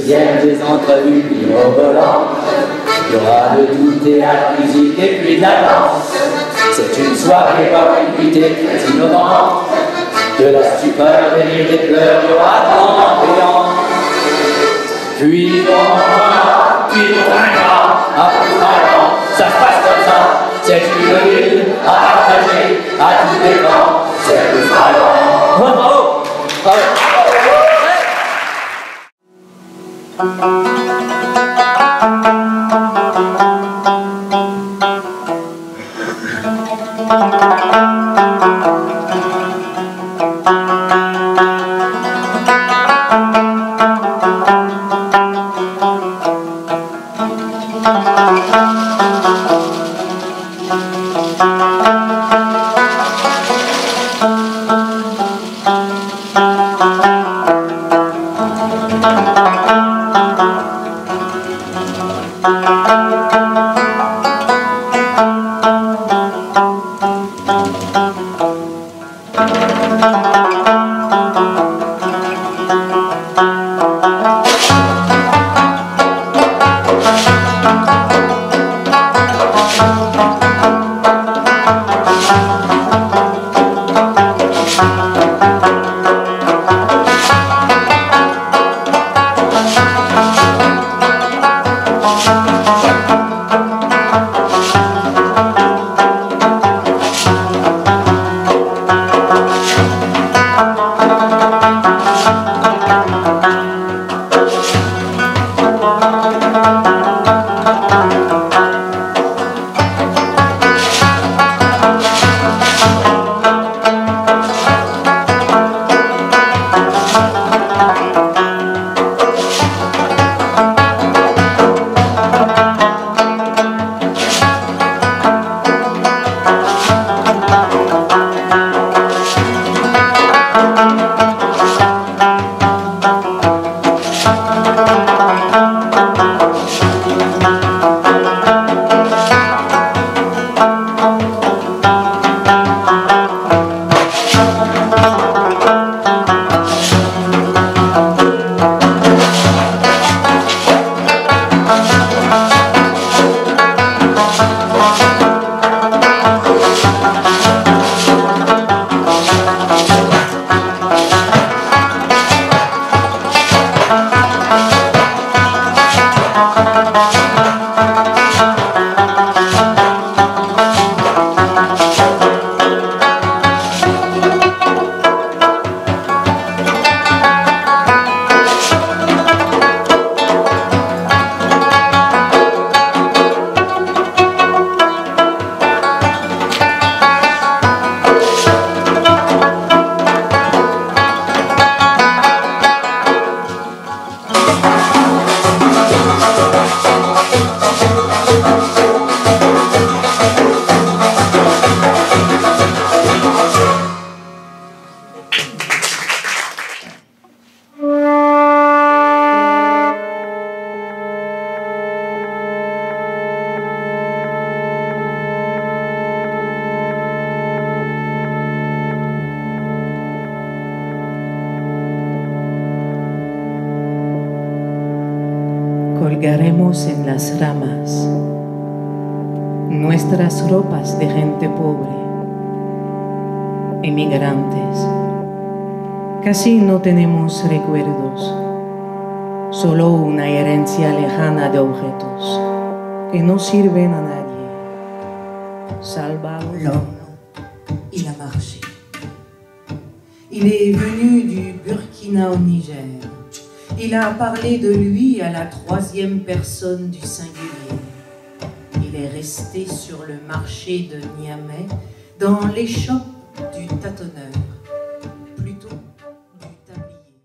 deuxième des entrevues mirobolantes. Il y aura de tout, théâtre, musique et puis de la danse. C'est une soirée perpétuité très innovante. De la stupeur, des rires, des pleurs, il y aura tant d'ambiance. Puis on va, puis on trinquera, après trinquant, ça se passe comme ça. C'est une ville à partager à tous les camps. C'est le fragment. Bravo! Bravo! Colgaremos en las ramas nuestras ropas de gente pobre, emigrantes. Casi no tenemos recuerdos, solo una herencia lejana de objetos que no sirven a nadie. Salvados. L'homme, il a marché. Il est venu du Burkina au Niger. Il a parlé de lui à la troisième personne du singulier. Il est resté sur le marché de Niamey, dans l'échoppe du tâtonneur, plutôt du tablier.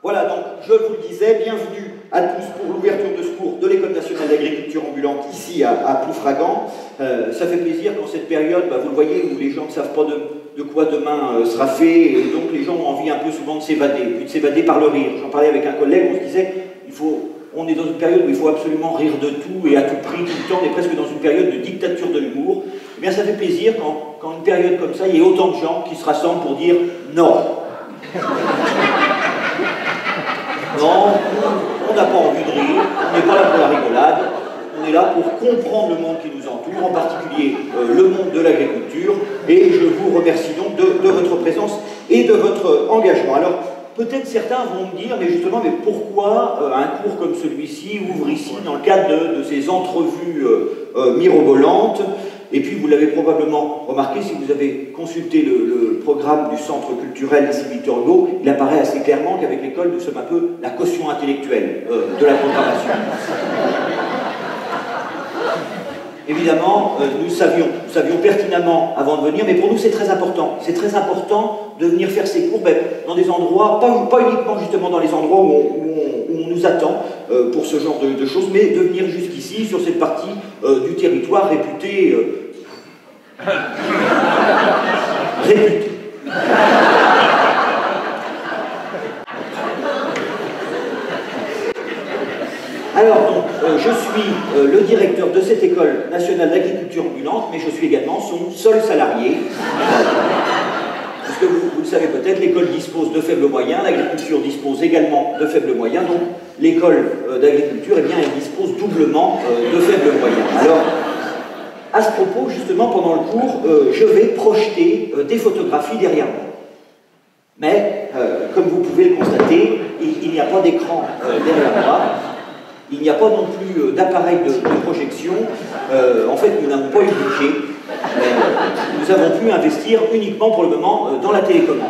Voilà, donc je vous le disais, bienvenue à tous pour l'ouverture de ce cours de l'École nationale d'agriculture ambulante ici à Ploufragan. Ça fait plaisir qu'en cette période, vous le voyez, où les gens ne savent pas de quoi demain sera fait, et donc les gens ont envie un peu souvent de s'évader, puis de s'évader par le rire. J'en parlais avec un collègue, on se disait, on est dans une période où il faut absolument rire de tout et à tout prix, tout le temps, on est presque dans une période de dictature de l'humour. Eh bien ça fait plaisir quand une période comme ça, il y a autant de gens qui se rassemblent pour dire non. Non, on n'a pas envie de rire, on n'est pas là pour la rigolade, on est là pour comprendre le monde qui nous entoure, en particulier le monde de l'agriculture, et je vous remercie donc de votre présence et de votre engagement. Alors, peut-être certains vont me dire, mais justement, mais pourquoi un cours comme celui-ci ouvre ici dans le cadre de ces entrevues mirobolantes? Et puis, vous l'avez probablement remarqué, si vous avez consulté le programme du Centre culturel ici Victor Hugo, il apparaît assez clairement qu'avec l'école, nous sommes un peu la caution intellectuelle de la programmation. Évidemment, nous savions pertinemment avant de venir, mais pour nous c'est très important. C'est très important de venir faire ces cours dans des endroits, pas uniquement justement dans les endroits où on nous attend pour ce genre de choses, mais de venir jusqu'ici, sur cette partie du territoire réputée... réputée. Alors donc, je suis le directeur de cette école nationale d'agriculture ambulante, mais je suis également son seul salarié. Parce que vous le savez peut-être, l'école dispose de faibles moyens, l'agriculture dispose également de faibles moyens, donc l'école d'agriculture, eh bien, elle dispose doublement de faibles moyens. Alors, à ce propos, justement, pendant le cours, je vais projeter des photographies derrière moi. Mais, comme vous pouvez le constater, il n'y a pas d'écran derrière moi. Il n'y a pas non plus d'appareil de projection. En fait, nous n'avons pas eu de budget. Nous avons pu investir uniquement pour le moment dans la télécommande.